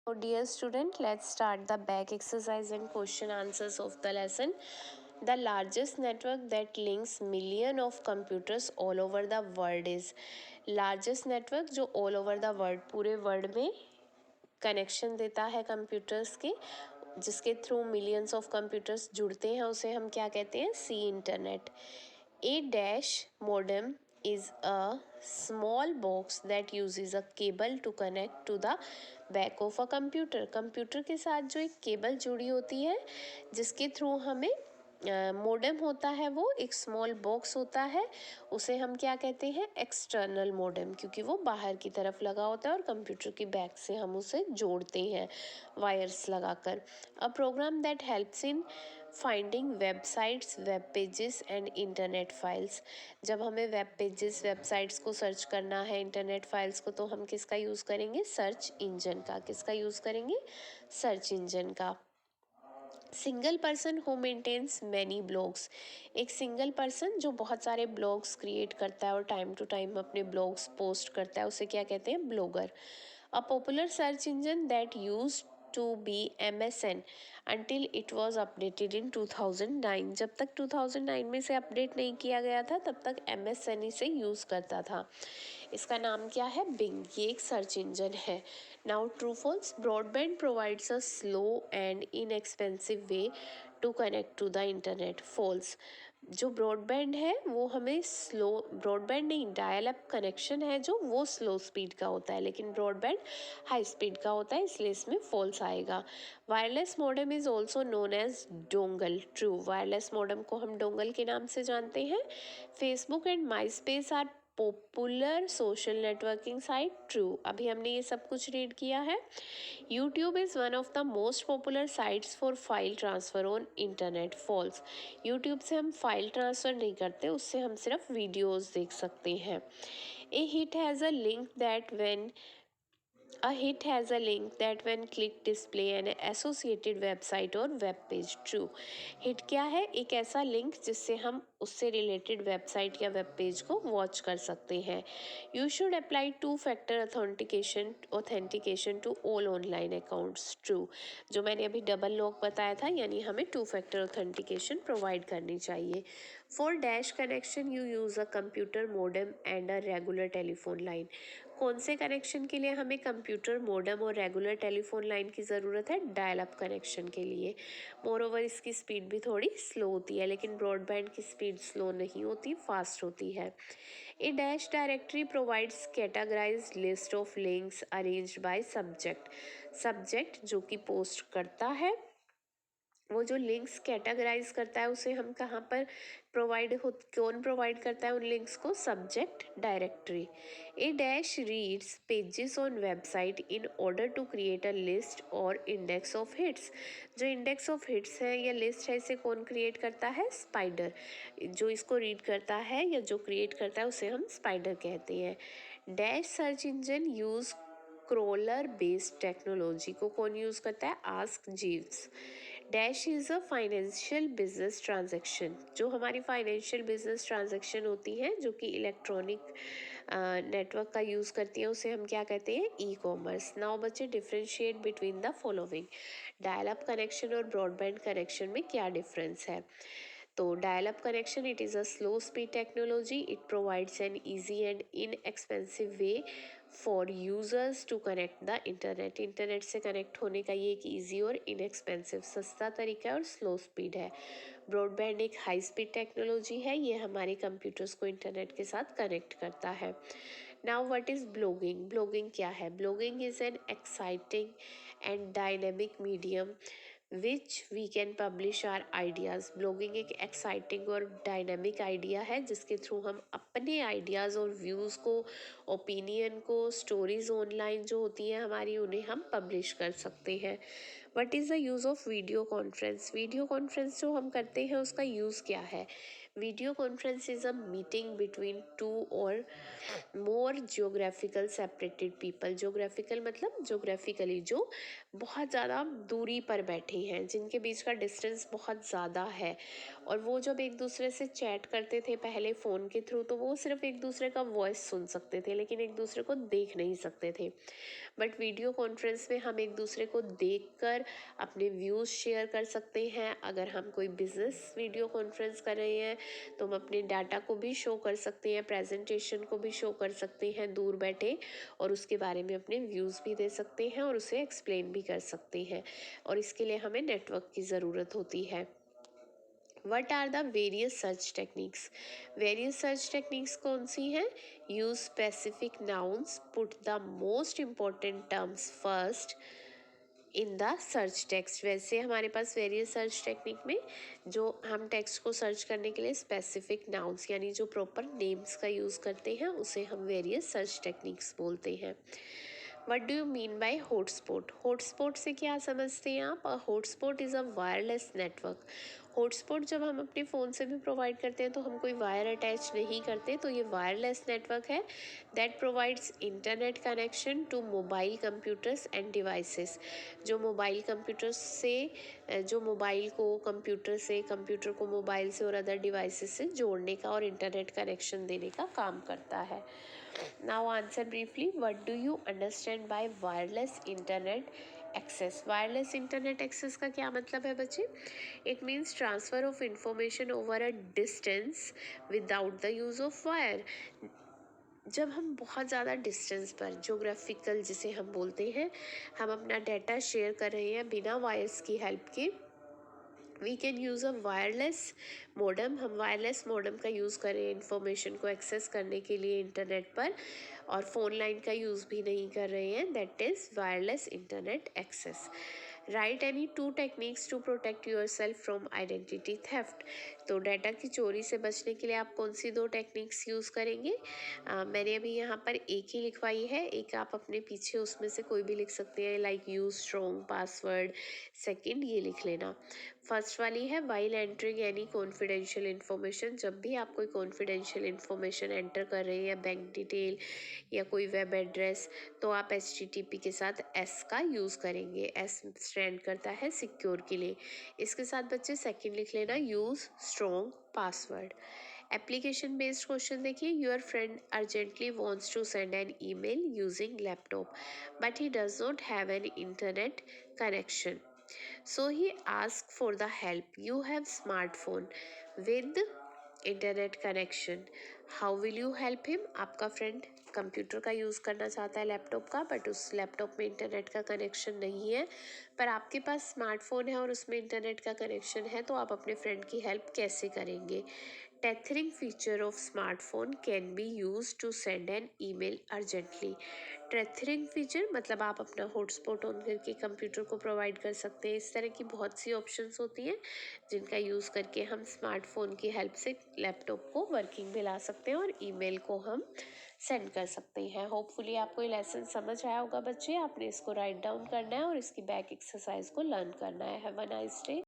So dear student, let's start the back exercise and question answers of the lesson. The largest network that links million of computers all over the world is largest network जो all over the world पूरे world में connection देता है computers के, जिसके through millions of computers जुड़ते हैं, उसे हम क्या कहते हैं? सी internet. A dash modem is a small box that uses a cable to connect to the back of a computer. Computer के साथ जो एक केबल जुड़ी होती है जिसके थ्रू हमें मोडेम होता है, वो एक स्मॉल बॉक्स होता है, उसे हम क्या कहते हैं? एक्सटर्नल मोडेम, क्योंकि वो बाहर की तरफ लगा होता है और कंप्यूटर की बैक से हम उसे जोड़ते हैं वायर्स लगाकर. A program that helps in finding websites, web pages and internet files. जब हमें वेब पेजेस, वेबसाइट्स को सर्च करना है, इंटरनेट फाइल्स को, तो हम किसका यूज़ करेंगे? सर्च इंजन का. किसका यूज़ करेंगे? सर्च इंजन का. Single person who maintains many blogs. एक सिंगल पर्सन जो बहुत सारे ब्लॉग्स क्रिएट करता है और टाइम टू टाइम अपने ब्लॉग्स पोस्ट करता है, उसे क्या कहते हैं? Blogger. A popular search engine that use to be MSN until it was updated in 2009. जब तक 2009 में से अपडेट नहीं किया गया था तब तक MSN ही से यूज़ करता था. इसका नाम क्या है? बिंग. ये एक सर्च इंजन है. Now true false. Broadband provides a slow and inexpensive way to connect to the internet. False. जो ब्रॉडबैंड है वो हमें स्लो, ब्रॉडबैंड नहीं, डायल अप कनेक्शन है जो, वो स्लो स्पीड का होता है, लेकिन ब्रॉडबैंड हाई स्पीड का होता है, इसलिए इसमें फॉल्स आएगा. Wireless modem is also known as dongle. True. Wireless modem को हम डोंगल के नाम से जानते हैं. Facebook and MySpace are popular social networking site. True. अभी हमने ये सब कुछ रीड किया है. YouTube is one of the most popular sites for file transfer on internet. False. YouTube से हम फाइल ट्रांसफ़र नहीं करते, उससे हम सिर्फ वीडियोज़ देख सकते हैं. A hit has a link that when A hit has a link that when clicked display an associated website or web page. True. Hit क्या है? एक ऐसा लिंक जिससे हम उससे रिलेटेड वेबसाइट या वेब पेज को वॉच कर सकते हैं. You should apply two factor authentication to all online accounts. True. जो मैंने अभी डबल लॉक बताया था, यानी हमें टू फैक्टर ऑथेंटिकेशन प्रोवाइड करनी चाहिए. For dash connection you use a computer modem and a regular telephone line. कौन से कनेक्शन के लिए हमें कंप्यूटर मोडेम और रेगुलर टेलीफोन लाइन की ज़रूरत है? डायल अप कनेक्शन के लिए. मोरओवर इसकी स्पीड भी थोड़ी स्लो होती है, लेकिन ब्रॉडबैंड की स्पीड स्लो नहीं होती, फास्ट होती है. A dash directory provides categorised list of links arranged by subject. Subject जो कि पोस्ट करता है, वो जो लिंक्स कैटेगराइज करता है, उसे हम कहाँ पर कौन प्रोवाइड करता है उन लिंक्स को? Subject directory. A dash reads pages on website in order to create a list और इंडेक्स ऑफ हिट्स. जो इंडेक्स ऑफ हिट्स है या लिस्ट है, इसे कौन क्रिएट करता है? स्पाइडर. जो इसको रीड करता है या जो क्रिएट करता है, उसे हम स्पाइडर कहते हैं. Dash search engine use crawler based technology. को कौन यूज़ करता है? Ask जीव्स. Dash is a financial business transaction. जो हमारी फाइनेंशियल बिजनेस ट्रांजैक्शन होती हैं, जो कि इलेक्ट्रॉनिक नेटवर्क का यूज़ करती हैं, उसे हम क्या कहते हैं? E commerce. नाउ बच्चे differentiate between the following. Dial up connection और ब्रॉडबैंड कनेक्शन में क्या डिफरेंस है? तो dial up connection, it is a slow speed technology. It provides an easy and inexpensive way for users to connect the internet. Internet से connect होने का ये एक ईजी और इनएक्सपेंसिव, सस्ता तरीका है और स्लो स्पीड है. ब्रॉडबैंड एक हाई स्पीड टेक्नोलॉजी है, ये हमारे कंप्यूटर्स को इंटरनेट के साथ कनेक्ट करता है. Now what is blogging? Blogging क्या है? Blogging is an exciting and dynamic medium which we can publish our ideas. Blogging एक एक्साइटिंग और डायनेमिक आइडिया है जिसके थ्रू हम अपने आइडियाज़ और व्यूज़ को, ओपिनियन को, स्टोरीज़ ऑनलाइन जो होती हैं हमारी, उन्हें हम पब्लिश कर सकते हैं. What is the use of video conference? Video conference जो हम करते हैं उसका यूज़ क्या है? Video conference is a meeting between two और मोर जियोग्राफिकल सेपरेटेड पीपल। जियोग्राफिकल मतलब जियोग्राफिकली जो बहुत ज़्यादा दूरी पर बैठे हैं, जिनके बीच का डिस्टेंस बहुत ज़्यादा है, और वो जब एक दूसरे से चैट करते थे पहले फ़ोन के थ्रू, तो वो सिर्फ एक दूसरे का वॉइस सुन सकते थे लेकिन एक दूसरे को देख नहीं सकते थे। बट वीडियो कॉन्फ्रेंस में हम एक दूसरे को देखकर अपने व्यूज़ शेयर कर सकते हैं। अगर हम कोई बिजनेस वीडियो कॉन्फ्रेंस कर रहे हैं तो हम अपने डाटा को भी शो कर सकते हैं, प्रेजेंटेशन को भी शो कर सकते हैं दूर बैठे, और उसके बारे में अपने व्यूज़ भी दे सकते हैं और उसे एक्सप्लेन भी कर सकते हैं, और इसके लिए हमें नेटवर्क की ज़रूरत होती है। What are the various search techniques? Various search techniques कौन सी हैं? Use specific nouns, put the most important terms first in the search text. वैसे हमारे पास वेरियस सर्च टेक्निक में जो हम टेक्स्ट को सर्च करने के लिए स्पेसिफिक नाउन्स यानी जो प्रॉपर नेम्स का यूज़ करते हैं उसे हम वेरियस सर्च टेक्निक्स बोलते हैं। What do you mean by hotspot? Hotspot से क्या समझते हैं आप? Hotspot is a wireless network. Hotspot जब हम अपने फ़ोन से भी प्रोवाइड करते हैं तो हम कोई वायर अटैच नहीं करते, तो ये वायरलेस नेटवर्क है that provides internet connection to mobile computers and devices. जो मोबाइल कंप्यूटर्स से जो मोबाइल को कंप्यूटर से, कंप्यूटर को मोबाइल से और अदर डिवाइसेस से जोड़ने का और इंटरनेट कनेक्शन देने का काम करता है। Now answer briefly, what do you understand by wireless internet access? Wireless internet access का क्या मतलब है बच्चे? It means transfer of information over a distance without the use of wire. जब हम बहुत ज़्यादा डिस्टेंस पर, जोग्राफिकल जिसे हम बोलते हैं, हम अपना डाटा शेयर कर रहे हैं बिना वायर्स की हेल्प के, we can use a wireless modem. हम वायरलेस मॉडेम का यूज़ करें इंफॉर्मेशन को एक्सेस करने के लिए इंटरनेट पर, और फ़ोन लाइन का यूज़ भी नहीं कर रहे हैं, that is wireless internet access. Write any two techniques to protect yourself from identity theft. तो डाटा की चोरी से बचने के लिए आप कौन सी दो टेक्निक्स यूज़ करेंगे? मैंने अभी यहाँ पर एक ही लिखवाई है, एक आप अपने पीछे उसमें से कोई भी लिख सकते हैं, like use strong password, second ये लिख लेना। फर्स्ट वाली है while entering any confidential information. जब भी आप कोई कॉन्फिडेंशियल इन्फॉर्मेशन एंटर कर रहे हैं या बैंक डिटेल या कोई वेब एड्रेस, तो आप HTTP के साथ S का यूज़ करेंगे। S स्टैंड करता है सिक्योर के लिए। इसके साथ बच्चे सेकंड लिख लेना, use strong password. Application based question देखिए, your friend urgently wants to send an email using laptop but he does not have an internet connection, so he asked for the help. You have smartphone with internet connection, how will you help him? आपका friend computer का use करना चाहता है laptop का, but उस laptop में internet का connection नहीं है, पर आपके पास स्मार्टफोन है और उसमें इंटरनेट का कनेक्शन है, तो आप अपने फ्रेंड की हेल्प कैसे करेंगे? Tethering feature of smartphone can be use to send an email urgently. Tethering feature मतलब आप अपना हॉटस्पॉट ऑन करके कंप्यूटर को प्रोवाइड कर सकते हैं। इस तरह की बहुत सी ऑप्शंस होती हैं जिनका यूज़ करके हम स्मार्टफोन की हेल्प से लैपटॉप को वर्किंग में ला सकते हैं और ईमेल को हम सेंड कर सकते हैं। होपफुली आपको ये लेसन समझ आया होगा बच्चे। आपने इसको राइट डाउन करना है और इसकी बैक एक्सरसाइज को लर्न करना है। Have a nice day.